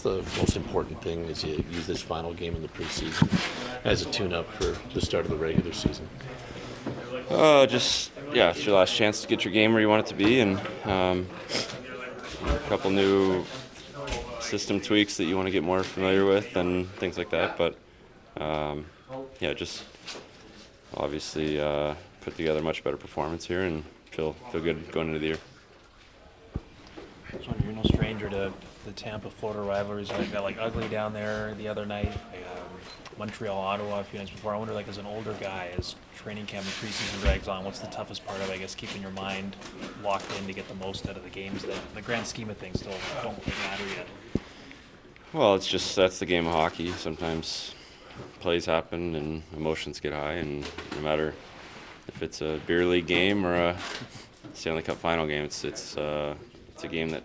what's the most important thing as you use this final game in the preseason as a tune-up for the start of the regular season? It's your last chance to get your game where you want it to be, and a couple new system tweaks that you want to get more familiar with and things like that. But just obviously put together a much better performance here and feel good going into the year. So you're no stranger to the Tampa-Florida rivalries. Like got ugly down there the other night. Montreal, Ottawa a few nights before. I wonder, as an older guy, as training camp and preseason drags on, what's the toughest part of, keeping your mind locked in to get the most out of the games that, in the grand scheme of things, still don't quite matter yet? Well, that's the game of hockey. Sometimes plays happen and emotions get high, and no matter if it's a beer league game or a Stanley Cup final game, it's a game that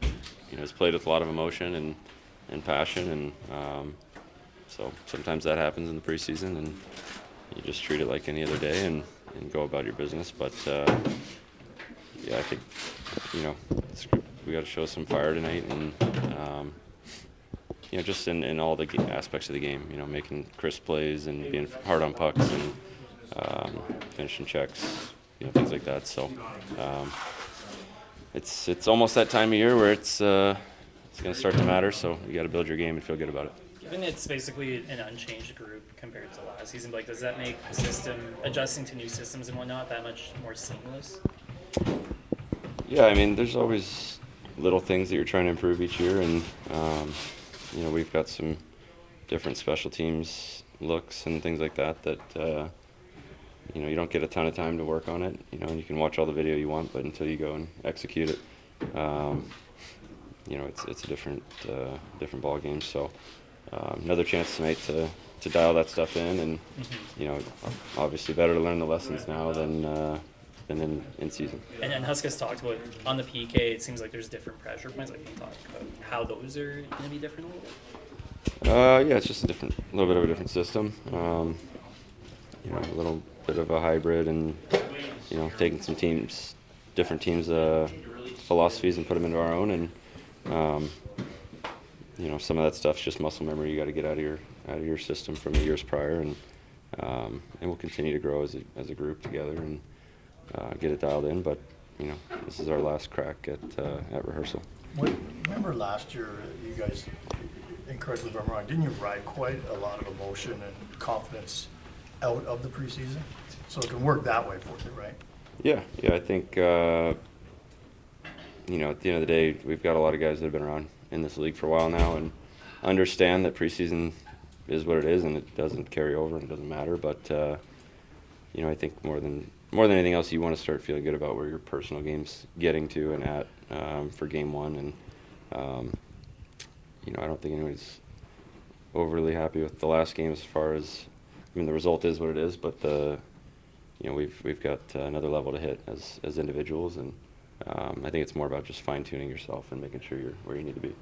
is played with a lot of emotion and passion, and so sometimes that happens in the preseason, and you just treat it like any other day and go about your business. But I think we got to show some fire tonight, and just in all the aspects of the game, making crisp plays and being hard on pucks and finishing checks, things like that. So it's almost that time of year where it's going to start to matter. So you got to build your game and feel good about it. Given it's basically an unchanged group compared to last season, does that make adjusting to new systems and whatnot that much more seamless? Yeah, there's always little things that you're trying to improve each year, and we've got some different special teams looks and things like that you don't get a ton of time to work on it. And you can watch all the video you want, but until you go and execute it, it's a different ball game. So another chance tonight to dial that stuff in, and obviously better to learn the lessons now than in season. And Huska's talked about on the PK. It seems like there's different pressure points. Can you talk about how those are going to be different a little bit? It's just a little bit of a different system. A little bit of a hybrid, and taking some different teams' philosophies and put them into our own, and some of that stuff's just muscle memory you got to get out of your system from the years prior, and we'll continue to grow as a group together and get it dialed in. But this is our last crack at rehearsal. Remember last year, you guys, incorrectly if I'm wrong, didn't you ride quite a lot of emotion and confidence out of the preseason? So it can work that way for you, right? Yeah. I think at the end of the day, we've got a lot of guys that have been around in this league for a while now and understand that preseason is what it is, and it doesn't carry over and it doesn't matter. But I think more than anything else, you want to start feeling good about where your personal game's getting to and at for game one. And I don't think anybody's overly happy with the last game as far as, the result is what it is, but we've got another level to hit as individuals, and I think it's more about just fine tuning yourself and making sure you're where you need to be.